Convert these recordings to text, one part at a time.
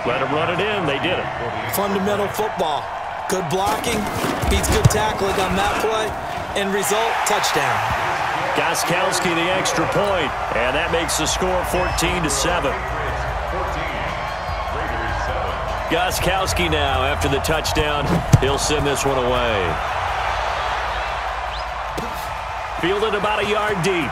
Let them run it in. They did it. Fundamental football. Good blocking, beats good tackling on that play. End result, touchdown. Gostkowski the extra point, and that makes the score 14-7. Gostkowski now, after the touchdown, he'll send this one away. Fielded about a yard deep.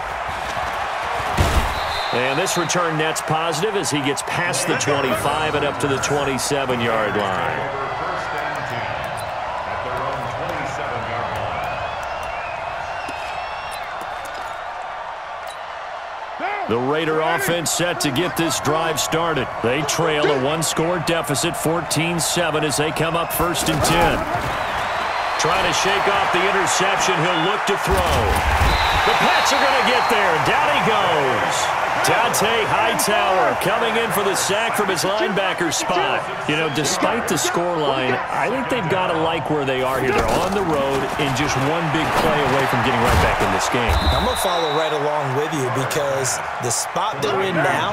And this return net's positive as he gets past the 25 and up to the 27-yard line. The Raider offense set to get this drive started. They trail a one-score deficit, 14-7, as they come up 1st and 10. Trying to shake off the interception. He'll look to throw. The Pats are going to get there. Down he goes. Dante Hightower coming in for the sack from his linebacker spot. You know, despite the scoreline, I think they've got to like where they are here. They're on the road and just one big play away from getting right back in this game. I'm going to follow right along with you because the spot they're in now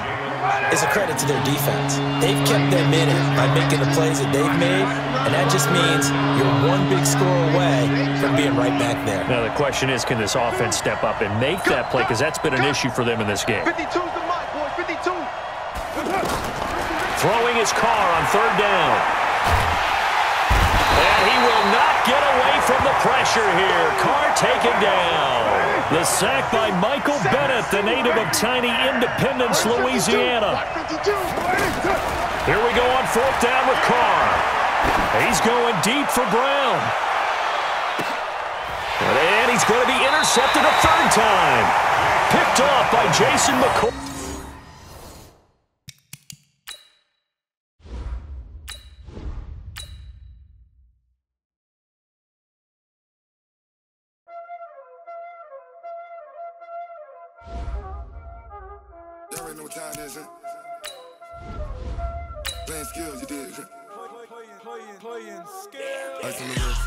is a credit to their defense. They've kept them in it by making the plays that they've made, and that just means you're one big score away from being right back there. Now, the question is, can this offense step up and make that play? Because that's been an issue for them in this game. 52's the mic, boy, 52. Throwing his car on 3rd down. And he will not get away from the pressure here. Carr taken down. The sack by Michael Bennett, the native of tiny Independence, Louisiana. Here we go on 4th down with Carr. He's going deep for Brown. And he's going to be intercepted a 3rd time. Picked off by Jason McCoy. You already know what time it is, huh? Playing skills, you did. Playing skills. Ice on the wrist,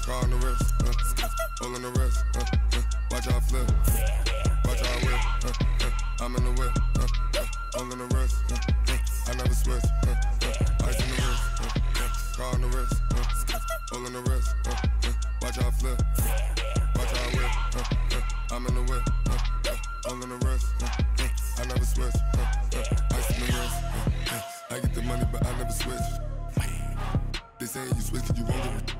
car on the wrist, hole on the wrist, watch out flip, watch out whip, I'm in the whip, hole in the wrist, I never switch, ice on the wrist, car on the wrist, hole in the wrist, watch out flip, watch out whip, I'm in the whip, hole in the wrist, I never switch, ice on the wrist, I get the money but I never switch. They saying you switch cause you won't get it.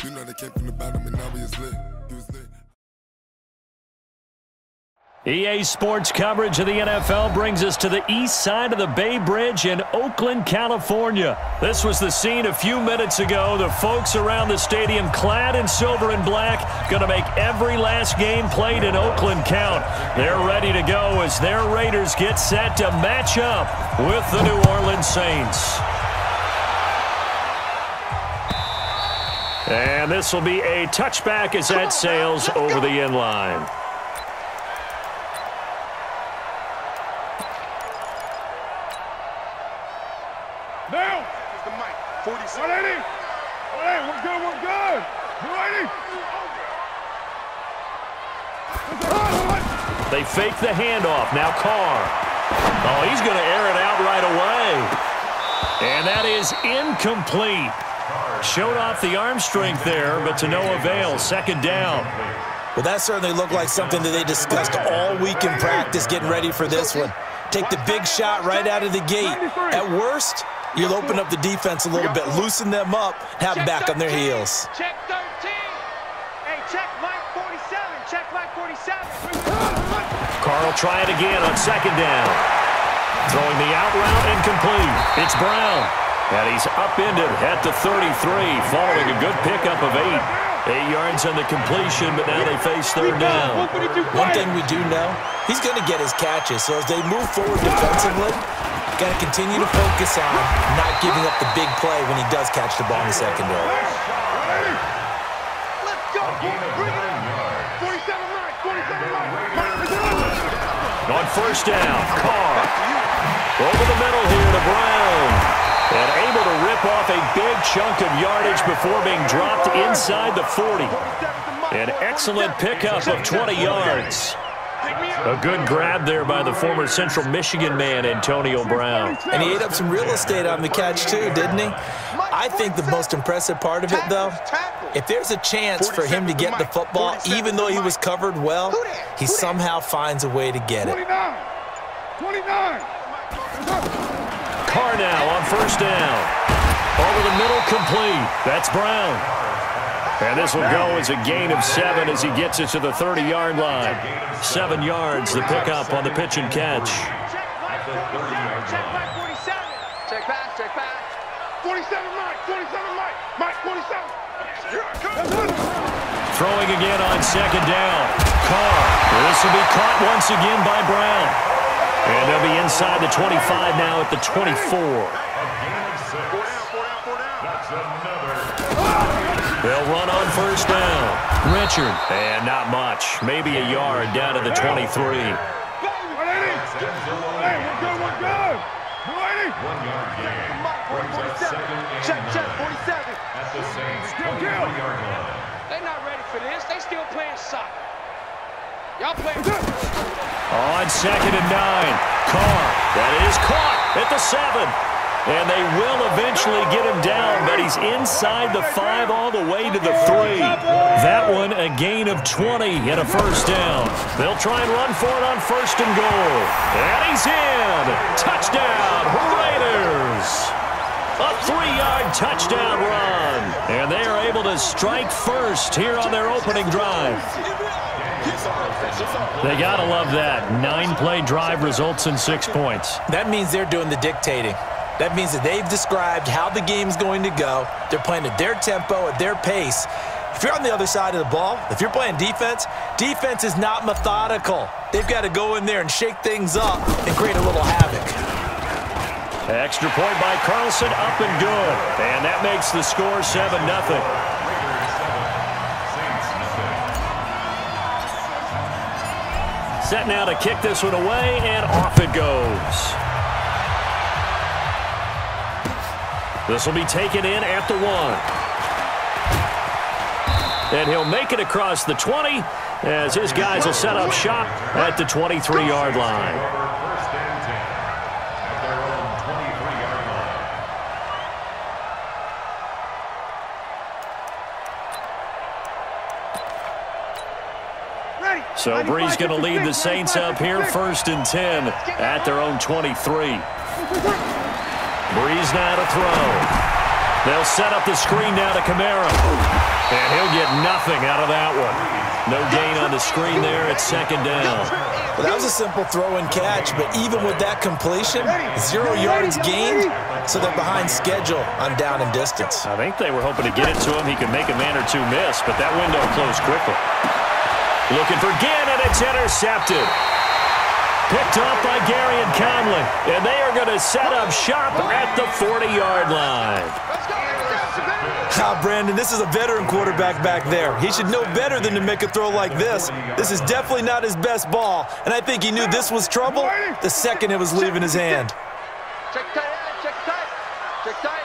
You know they came from the bottom and now we is lit. He was lit. EA Sports coverage of the NFL brings us to the east side of the Bay Bridge in Oakland, California. This was the scene a few minutes ago. The folks around the stadium clad in silver and black going to make every last game played in Oakland count. They're ready to go as their Raiders get set to match up with the New Orleans Saints. And this will be a touchback as that sails over the end line. Now, here's the mic. 46. 180. Hey, we're good, we're good. 180. They fake the handoff. Now Carr. Oh, he's going to air it out right away. And that is incomplete. Showed off the arm strength there, but to no avail. 2nd down. Well, that certainly looked like something that they discussed all week in practice getting ready for this one. Take the big shot right out of the gate. At worst, you'll open up the defense a little bit, loosen them up, have them back on their heels. Check 13. Hey, check Mike 47. Check Mike 47. Carr will try it again on 2nd down. Throwing the out route incomplete. It's Brown. And he's upended at the 33, following a good pickup of 8. 8 yards on the completion, but now they face 3rd down. One thing we do know, he's going to get his catches. So as they move forward defensively, got to continue to focus on not giving up the big play when he does catch the ball in the secondary. Let's go. Bring it in. 47 Mike. 47 Mike. On 1st down, Carr. Over the middle here to Brown. And able to rip off a big chunk of yardage before being dropped inside the 40. An excellent pickup of 20 yards. A good grab there by the former Central Michigan man, Antonio Brown. And he ate up some real estate on the catch too, didn't he? I think the most impressive part of it, though, if there's a chance for him to get the football, even though he was covered well, he somehow finds a way to get it. 29. Carr now on first down. Over the middle, complete. That's Brown. And this will go as a gain of 7 as he gets it to the 30-yard line. 7 yards, the pickup on the pitch and catch. Check back. 47, Mike. 47, Mike. Mike, 47. Throwing again on second down. Carr. This will be caught once again by Brown. And they'll be inside the 25 now at the 24. They'll run on first down. Richard. And not much. Maybe a yard down to the 23. Hey, we're good. 1 yard gain. 47. Check, 47. At the same 23-yard line. They're not ready for this. They still playing soccer. Y'all playing. On second and 9. Carr. That is caught at the 7. And they will eventually get him down, but he's inside the 5 all the way to the 3. That one a gain of 20 and a first down. They'll try and run for it on first and goal. And he's in. Touchdown, Raiders. A 3-yard touchdown run. And they are able to strike first here on their opening drive. They got to love that. 9-play drive results in 6 points. That means they're doing the dictating. That means that they've described how the game's going to go. They're playing at their tempo, at their pace. If you're on the other side of the ball, if you're playing defense, defense is not methodical. They've got to go in there and shake things up and create a little havoc. Extra point by Carlson, up and good. And that makes the score 7-0. Set now to kick this one away, and off it goes. This will be taken in at the 1. And he'll make it across the 20 as his guys will set up shop at the 23-yard line. So Bree's going to lead the Saints up here, 1st and 10 at their own 23. Breeze now to throw. They'll set up the screen now to Kamara. And he'll get nothing out of that one. No gain on the screen there at 2nd down. Well, that was a simple throw and catch, but even with that completion, 0 yards gained, so they're behind schedule on down and distance. I think they were hoping to get it to him. He could make a man or two miss, but that window closed quickly. Looking for Ginn, and it's intercepted. Picked off by Gary and Conley, and they are going to set up shop at the 40-yard line. Brandon, this is a veteran quarterback back there. He should know better than to make a throw like this. This is definitely not his best ball, and I think he knew this was trouble the second it was leaving his hand. Check tight, check tight, check tight.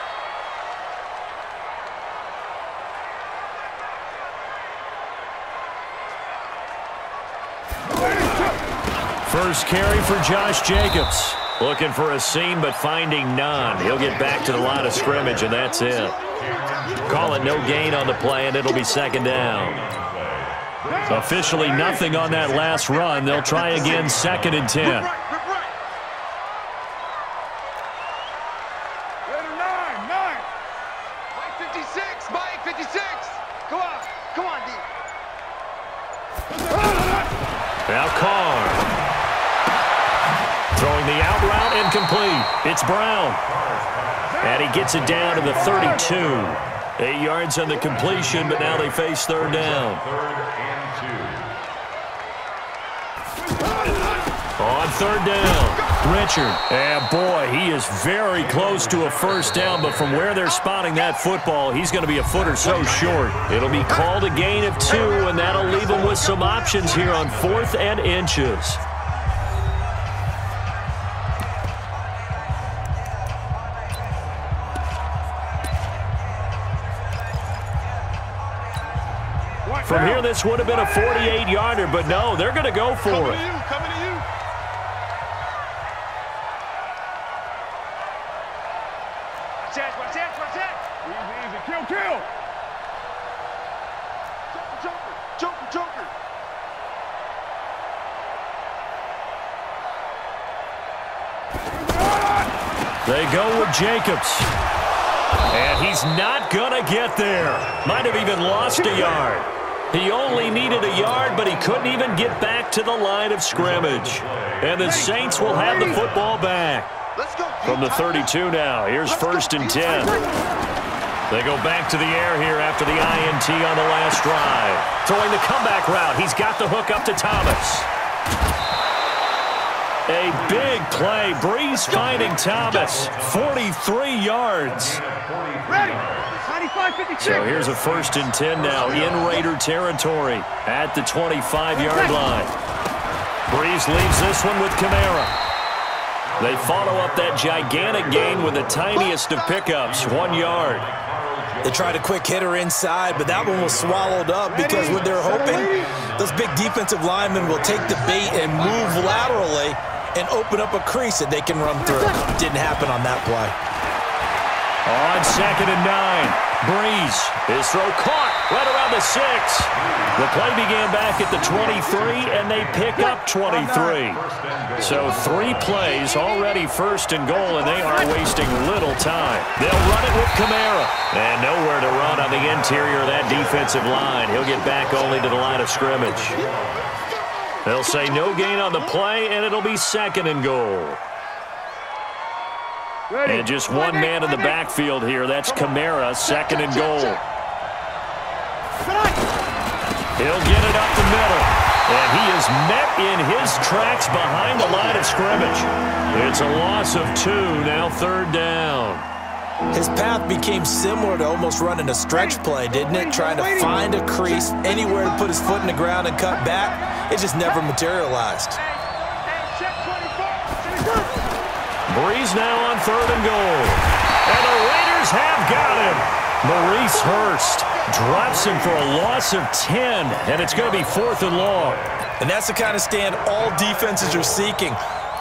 First carry for Josh Jacobs. Looking for a seam, but finding none. He'll get back to the line of scrimmage, and that's it. Call it no gain on the play, and it'll be 2nd down. Officially nothing on that last run. They'll try again, 2nd and 10. Mike 56. Come on, D. Now Carr. Throwing the out route incomplete. It's Brown. And he gets it down to the 32. 8 yards on the completion, but now they face 3rd down. On 3rd down, Richard. And boy, he is very close to a first down, but from where they're spotting that football, he's going to be a foot or so short. It'll be called a gain of 2, and that'll leave him with some options here on 4th and inches. From here, this would have been a 48-yarder, but no, they're going to go for it. Coming to you. Watch that. Easy. Kill. Joker. They go with Jacobs. And he's not going to get there. Might have even lost a yard. He only needed a yard, but he couldn't even get back to the line of scrimmage. And the Saints will have the football back. From the 32 now, here's 1st and 10. They go back to the air here after the INT on the last drive. Throwing the comeback route. He's got the hook up to Thomas. A big play. Breeze finding Thomas. 43 yards. Ready. 95-56. So here's a 1st and 10 now in Raider territory at the 25-yard line. Breeze leaves this one with Kamara. They follow up that gigantic gain with the tiniest of pickups, 1 yard. They tried a quick hitter inside, but that one was swallowed up because what they're hoping, those big defensive linemen will take the bait and move laterally and open up a crease that they can run through. Didn't happen on that play. On 2nd and 9, Breeze. His throw caught right around the 6. The play began back at the 23, and they pick up 23. So 3 plays already 1st and goal, and they are wasting little time. They'll run it with Kamara. And nowhere to run on the interior of that defensive line. He'll get back only to the line of scrimmage. They'll say no gain on the play, and it'll be 2nd and goal. And just one man in the backfield here. That's Kamara, 2nd and goal. He'll get it up the middle. And he is met in his tracks behind the line of scrimmage. It's a loss of 2, now 3rd down. His path became similar to almost running a stretch play, didn't it? Trying to find a crease, anywhere to put his foot in the ground and cut back. It just never materialized. Breeze now on 3rd and goal. And the Raiders have got him. Maurice Hurst drops him for a loss of 10, and it's going to be 4th and long. And that's the kind of stand all defenses are seeking.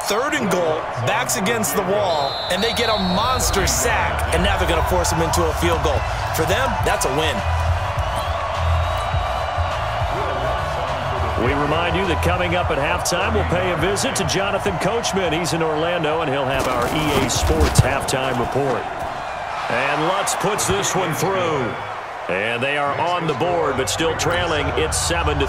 3rd and goal, backs against the wall, and they get a monster sack, and now they're going to force him into a field goal. For them, that's a win. We remind you that coming up at halftime, we'll pay a visit to Jonathan Coachman. He's in Orlando, and he'll have our EA Sports halftime report. And Lutz puts this one through. And they are on the board, but still trailing. It's 7-3.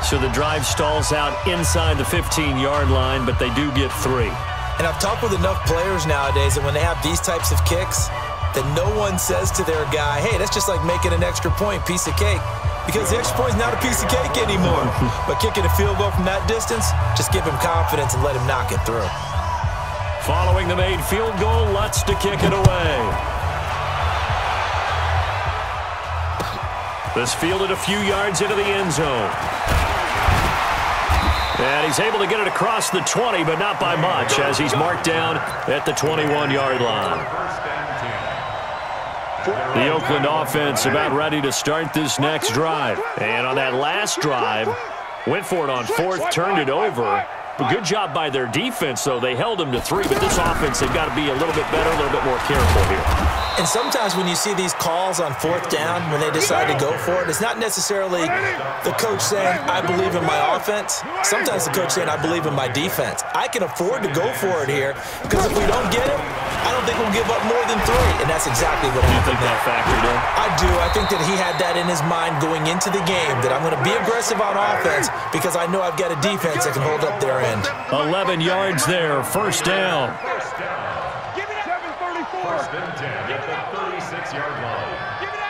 So the drive stalls out inside the 15-yard line, but they do get 3. And I've talked with enough players nowadays that when they have these types of kicks, that no one says to their guy, hey, that's just like making an extra point, piece of cake. Because the extra point is not a piece of cake anymore. But kicking a field goal from that distance, just give him confidence and let him knock it through. Following the made field goal, Lutz to kick it away. This fielded a few yards into the end zone. And he's able to get it across the 20, but not by much, as he's marked down at the 21-yard line. The Oakland offense about ready to start this next drive. And on that last drive, went for it on 4th, turned it over. But good job by their defense, though. They held them to 3, but this offense, they've got to be a little bit better, a little bit more careful here. And sometimes when you see these calls on 4th down, when they decide to go for it, it's not necessarily the coach saying, I believe in my offense. Sometimes the coach saying, I believe in my defense. I can afford to go for it here, because if we don't get it, I don't think we'll give up more than 3. And that's exactly what happened. You think that factored in? I do. I think that he had that in his mind going into the game, that I'm going to be aggressive on offense because I know I've got a defense that can hold up their end. 11 yards there, 1st down. Give it up. 7:34. 1st and 10 at the 36-yard line. Give it